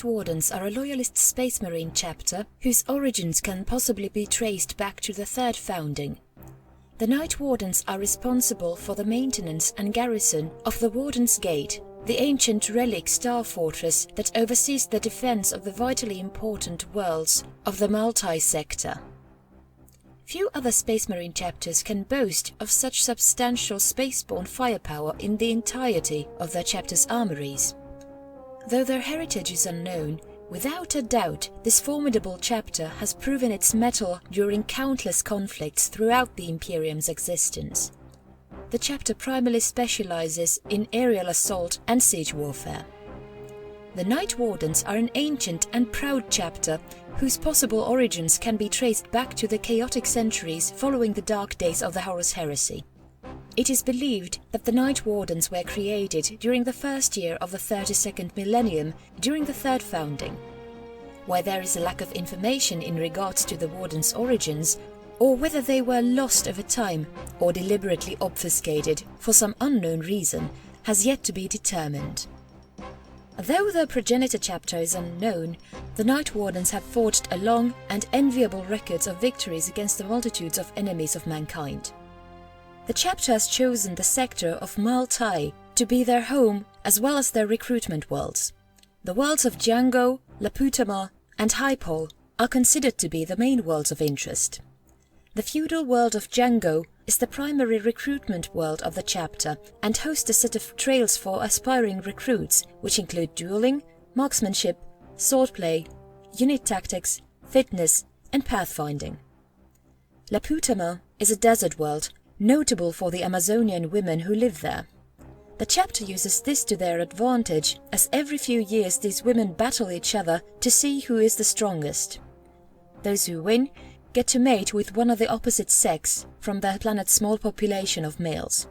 Night Wardens are a loyalist Space Marine chapter whose origins can possibly be traced back to the Third Founding. The Night Wardens are responsible for the maintenance and garrison of the Warden's Gate, the ancient relic star fortress that oversees the defense of the vitally important worlds of the multi-sector. Few other Space Marine chapters can boast of such substantial spaceborne firepower in the entirety of their chapter's armories. Though their heritage is unknown, without a doubt this formidable chapter has proven its mettle during countless conflicts throughout the Imperium's existence. The chapter primarily specializes in aerial assault and siege warfare. The Night Wardens are an ancient and proud chapter whose possible origins can be traced back to the chaotic centuries following the dark days of the Horus Heresy. It is believed that the Night Wardens were created during the first year of the 32nd millennium during the Third Founding. Why there is a lack of information in regards to the Wardens' origins, or whether they were lost over time or deliberately obfuscated for some unknown reason, has yet to be determined. Though the progenitor chapter is unknown, the Night Wardens have forged a long and enviable record of victories against the multitudes of enemies of mankind. The chapter has chosen the sector of Maltai to be their home as well as their recruitment worlds. The worlds of Django, Laputama and Hypol are considered to be the main worlds of interest. The feudal world of Django is the primary recruitment world of the chapter and hosts a set of trails for aspiring recruits, which include dueling, marksmanship, swordplay, unit tactics, fitness and pathfinding. Laputama is a desert world, notable for the Amazonian women who live there. The chapter uses this to their advantage, as every few years these women battle each other to see who is the strongest. Those who win get to mate with one of the opposite sex from their planet's small population of males.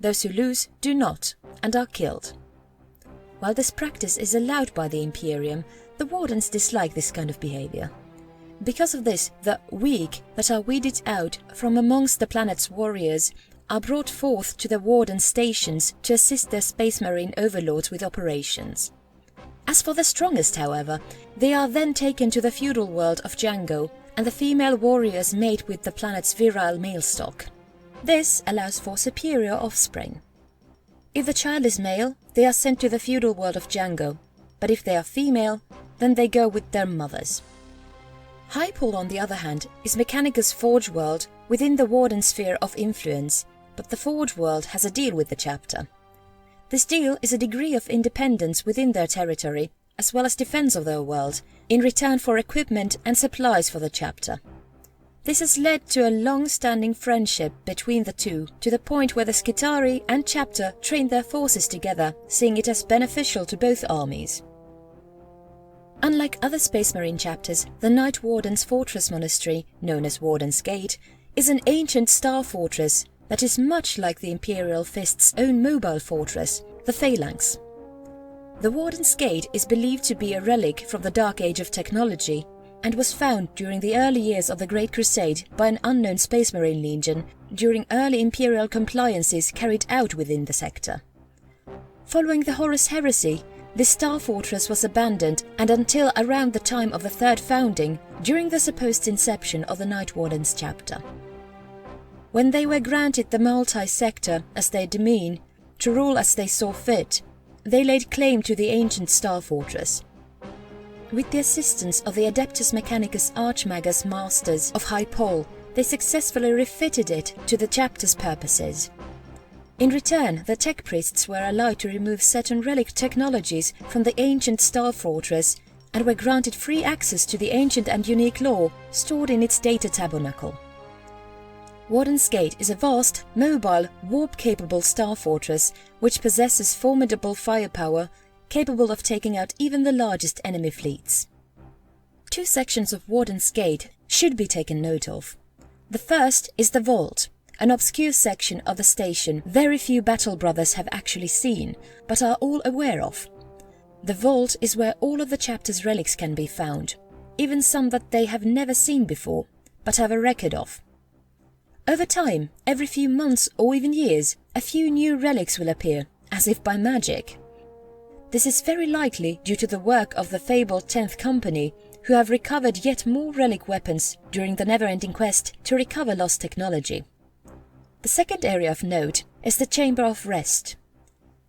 Those who lose do not, and are killed. While this practice is allowed by the Imperium, the Wardens dislike this kind of behavior. Because of this, the weak that are weeded out from amongst the planet's warriors are brought forth to the Warden stations to assist their Space Marine overlords with operations. As for the strongest, however, they are then taken to the feudal world of Django, and the female warriors mate with the planet's virile male stock. This allows for superior offspring. If the child is male, they are sent to the feudal world of Django, but if they are female, then they go with their mothers. Hypol, on the other hand, is Mechanicus' Forge world within the Warden sphere of influence, but the Forge world has a deal with the chapter. This deal is a degree of independence within their territory, as well as defense of their world, in return for equipment and supplies for the chapter. This has led to a long-standing friendship between the two, to the point where the Skitarii and chapter train their forces together, seeing it as beneficial to both armies. Unlike other Space Marine chapters, the Night Warden's Fortress Monastery, known as Warden's Gate, is an ancient star fortress that is much like the Imperial Fist's own mobile fortress, the Phalanx. The Warden's Gate is believed to be a relic from the Dark Age of technology and was found during the early years of the Great Crusade by an unknown Space Marine legion during early Imperial compliances carried out within the sector. Following the Horus Heresy, this star fortress was abandoned, and until around the time of the Third Founding, during the supposed inception of the Night Wardens chapter. When they were granted the multi-sector, as they demean, to rule as they saw fit, they laid claim to the ancient star fortress. With the assistance of the Adeptus Mechanicus Archmagus Masters of Hypol, they successfully refitted it to the chapter's purposes. In return, the tech priests were allowed to remove certain relic technologies from the ancient star fortress and were granted free access to the ancient and unique lore stored in its data tabernacle. Warden's Gate is a vast, mobile, warp-capable star fortress which possesses formidable firepower, capable of taking out even the largest enemy fleets. Two sections of Warden's Gate should be taken note of. The first is the Vault, an obscure section of the station very few Battle Brothers have actually seen, but are all aware of. The Vault is where all of the chapter's relics can be found, even some that they have never seen before, but have a record of. Over time, every few months or even years, a few new relics will appear, as if by magic. This is very likely due to the work of the fabled 10th Company, who have recovered yet more relic weapons during the never-ending quest to recover lost technology. The second area of note is the Chamber of Rest.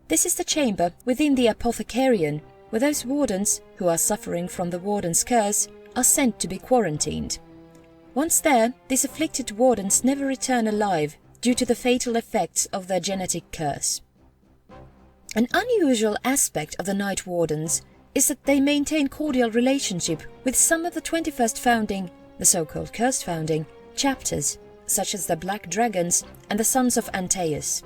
This is the chamber within the Apothecarian, where those Wardens who are suffering from the Warden's curse are sent to be quarantined. Once there, these afflicted Wardens never return alive due to the fatal effects of their genetic curse. An unusual aspect of the Night Wardens is that they maintain cordial relationship with some of the 21st founding, the so-called cursed founding, chapters, such as the Black Dragons and the Sons of Antaeus.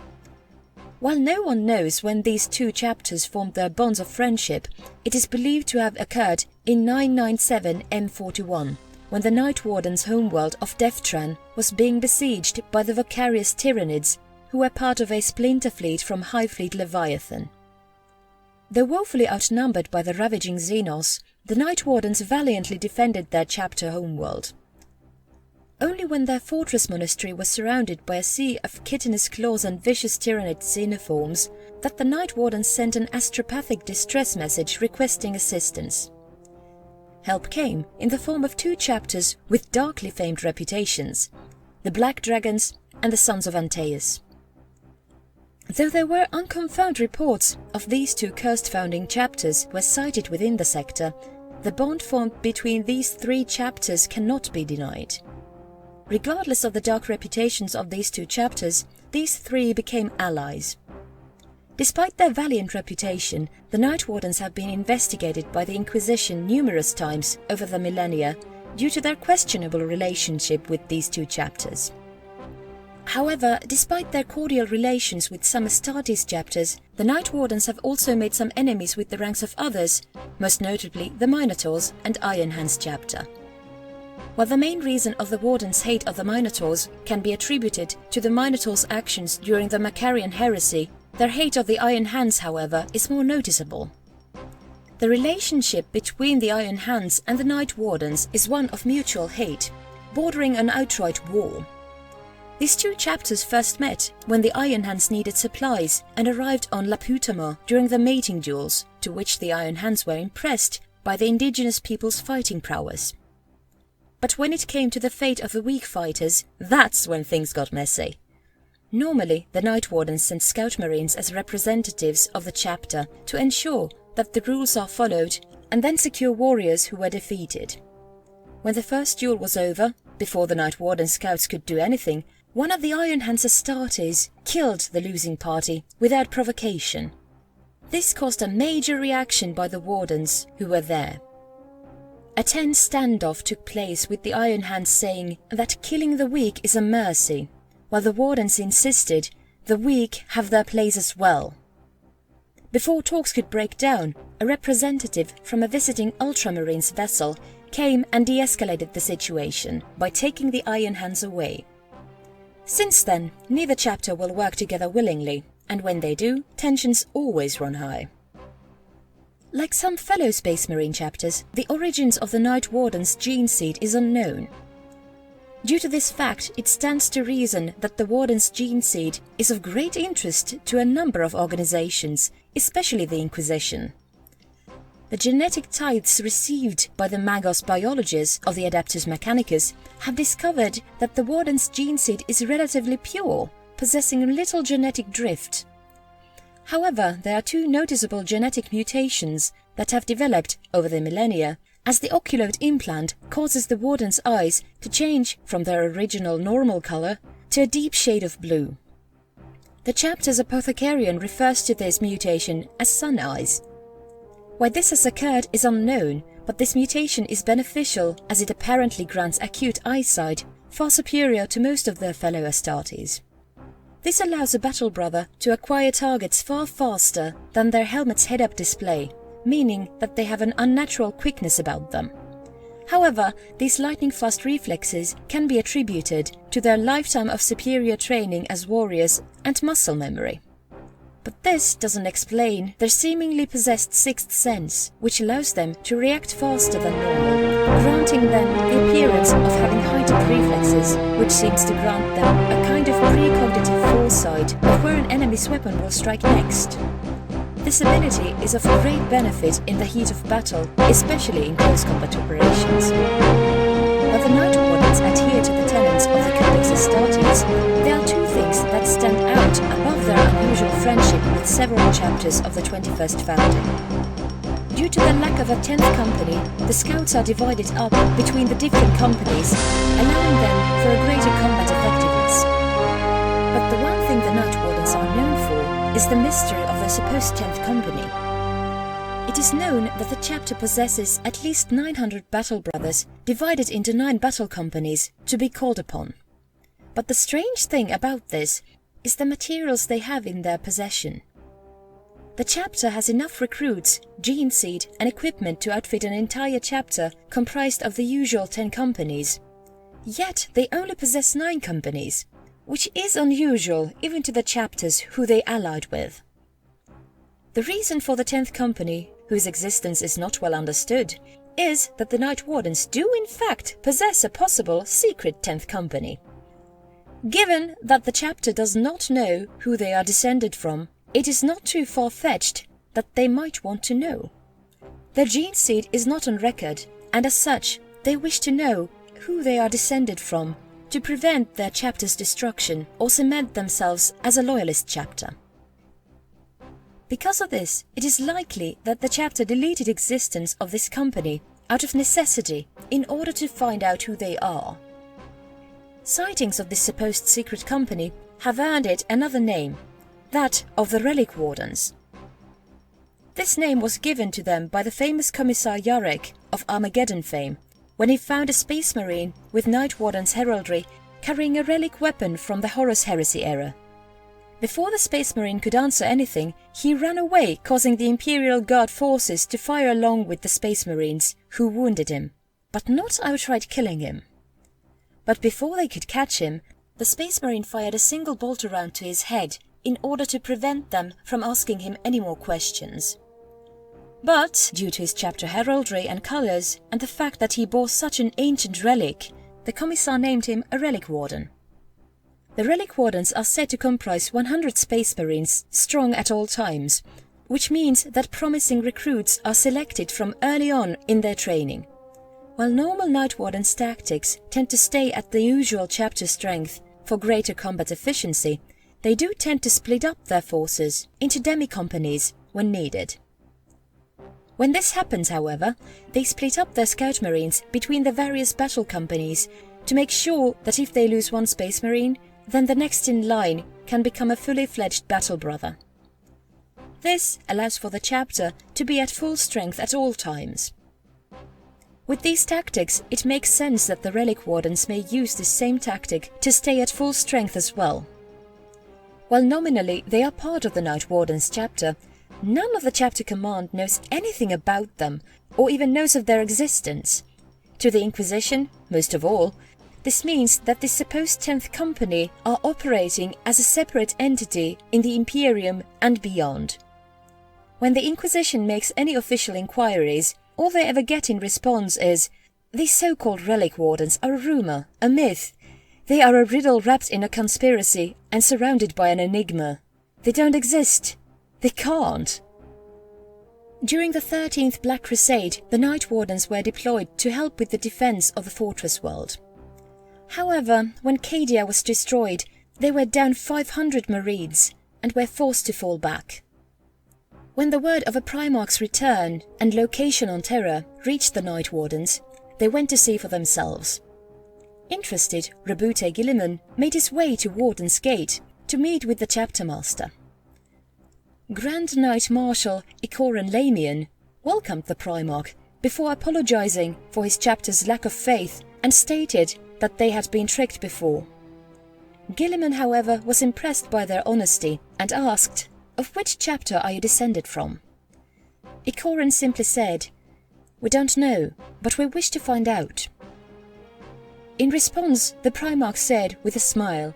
While no one knows when these two chapters formed their bonds of friendship, it is believed to have occurred in 997 M41, when the Night Warden's homeworld of Deftran was being besieged by the Vocarious Tyranids, who were part of a splinter fleet from High Fleet Leviathan. Though woefully outnumbered by the ravaging Xenos, the Night Wardens valiantly defended their chapter homeworld. Only when their fortress monastery was surrounded by a sea of chitinous claws and vicious Tyranid xenoforms that the Night Wardens sent an astropathic distress message requesting assistance. Help came in the form of two chapters with darkly famed reputations, the Black Dragons and the Sons of Antaeus. Though there were unconfirmed reports of these two cursed founding chapters were cited within the sector, the bond formed between these three chapters cannot be denied. Regardless of the dark reputations of these two chapters, these three became allies. Despite their valiant reputation, the Night Wardens have been investigated by the Inquisition numerous times over the millennia due to their questionable relationship with these two chapters. However, despite their cordial relations with some Astartes chapters, the Night Wardens have also made some enemies with the ranks of others, most notably the Minotaurs and Iron Hands chapter. While the main reason of the Wardens' hate of the Minotaurs can be attributed to the Minotaurs' actions during the Macarian heresy, their hate of the Iron Hands, however, is more noticeable. The relationship between the Iron Hands and the Night Wardens is one of mutual hate, bordering on outright war. These two chapters first met when the Iron Hands needed supplies and arrived on Laputama during the mating duels, to which the Iron Hands were impressed by the indigenous people's fighting prowess. But when it came to the fate of the weak fighters, that's when things got messy. Normally, the Night Wardens sent Scout Marines as representatives of the chapter to ensure that the rules are followed and then secure warriors who were defeated. When the first duel was over, before the Night Warden scouts could do anything, one of the Iron Hands Astartes killed the losing party without provocation. This caused a major reaction by the Wardens who were there. A tense standoff took place with the Iron Hands saying that killing the weak is a mercy, while the Wardens insisted the weak have their place as well. Before talks could break down, a representative from a visiting Ultramarines vessel came and de-escalated the situation by taking the Iron Hands away. Since then, neither chapter will work together willingly, and when they do, tensions always run high. Like some fellow Space Marine chapters, the origins of the Night Warden's gene seed is unknown. Due to this fact, it stands to reason that the Warden's gene seed is of great interest to a number of organizations, especially the Inquisition. The genetic tithes received by the Magos biologists of the Adeptus Mechanicus have discovered that the Warden's gene seed is relatively pure, possessing little genetic drift. However, there are two noticeable genetic mutations that have developed over the millennia, as the oculoid implant causes the Warden's eyes to change from their original normal color to a deep shade of blue. The chapter's Apothecarian refers to this mutation as sun eyes. Why this has occurred is unknown, but this mutation is beneficial as it apparently grants acute eyesight, far superior to most of their fellow Astartes. This allows a battle brother to acquire targets far faster than their helmet's head-up display, meaning that they have an unnatural quickness about them. However, these lightning-fast reflexes can be attributed to their lifetime of superior training as warriors and muscle memory. But this doesn't explain their seemingly possessed sixth sense, which allows them to react faster than normal, granting them the appearance of having heightened reflexes, which seems to grant them a kind of precognitive foresight of where an enemy's weapon will strike next. This ability is of great benefit in the heat of battle, especially in close combat operations. While the Night Wardens adhere to the tenets of the Codex Astartes, there are two things that stand out above their unusual friendship with several chapters of the 21st founding. Due to the lack of a 10th company, the scouts are divided up between the different companies, allowing them for a greater combat effectiveness. But the one thing the Night Wardens are known for is the mystery of their supposed 10th company. It is known that the chapter possesses at least 900 battle brothers divided into 9 battle companies to be called upon. But the strange thing about this is the materials they have in their possession. The chapter has enough recruits, gene seed and equipment to outfit an entire chapter comprised of the usual 10 companies. Yet they only possess 9 companies, which is unusual even to the chapters who they allied with. The reason for the 10th company, whose existence is not well understood, is that the Night Wardens do in fact possess a possible secret 10th company. Given that the chapter does not know who they are descended from, it is not too far-fetched that they might want to know. Their gene seed is not on record, and as such, they wish to know who they are descended from to prevent their chapter's destruction or cement themselves as a loyalist chapter. Because of this, it is likely that the chapter deleted existence of this company out of necessity in order to find out who they are. Sightings of this supposed secret company have earned it another name, that of the Relic Wardens. This name was given to them by the famous Commissar Yarek of Armageddon fame, when he found a space marine with Night Warden's heraldry carrying a relic weapon from the Horus Heresy era. Before the space marine could answer anything, he ran away, causing the Imperial Guard forces to fire along with the space marines, who wounded him, but not outright killing him. But before they could catch him, the space marine fired a single bolt round to his head in order to prevent them from asking him any more questions. But, due to his chapter heraldry and colours, and the fact that he bore such an ancient relic, the Commissar named him a Relic Warden. The Relic Wardens are said to comprise 100 Space Marines strong at all times, which means that promising recruits are selected from early on in their training. While normal Night Wardens' tactics tend to stay at the usual chapter strength for greater combat efficiency, they do tend to split up their forces into demi-companies when needed. When this happens, however, they split up their Scout Marines between the various battle companies to make sure that if they lose one Space Marine, then the next in line can become a fully fledged battle brother. This allows for the chapter to be at full strength at all times. With these tactics, it makes sense that the Relic Wardens may use this same tactic to stay at full strength as well. While nominally they are part of the Night Wardens chapter, none of the chapter command knows anything about them or even knows of their existence. To the Inquisition, most of all, this means that the supposed 10th company are operating as a separate entity in the Imperium and beyond. When the Inquisition makes any official inquiries, all they ever get in response is, "These so-called Relic Wardens are a rumour, a myth. They are a riddle wrapped in a conspiracy and surrounded by an enigma. They don't exist. They can't." During the 13th Black Crusade, the Night Wardens were deployed to help with the defence of the fortress world. However, when Cadia was destroyed, they were down 500 Marines and were forced to fall back. When the word of a Primarch's return and location on Terra reached the Night Wardens, they went to see for themselves. Interested, Rabute Gilliman made his way to Warden's Gate to meet with the chapter master. Grand Knight Marshal Ikoran Lamian welcomed the Primarch before apologising for his chapter's lack of faith and stated that they had been tricked before. Gilliman, however, was impressed by their honesty and asked, "Of which chapter are you descended from?" Ikoran simply said, "We don't know, but we wish to find out." In response, the Primarch said with a smile,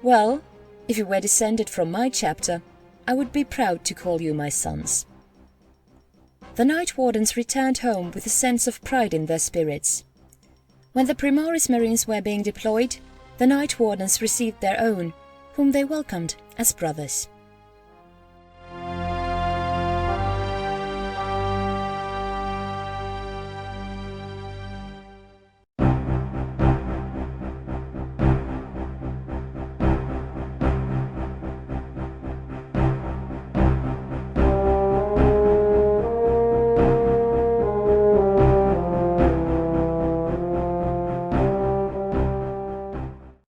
"Well, if you were descended from my chapter, I would be proud to call you my sons." The Night Wardens returned home with a sense of pride in their spirits. When the Primaris Marines were being deployed, the Night Wardens received their own, whom they welcomed as brothers.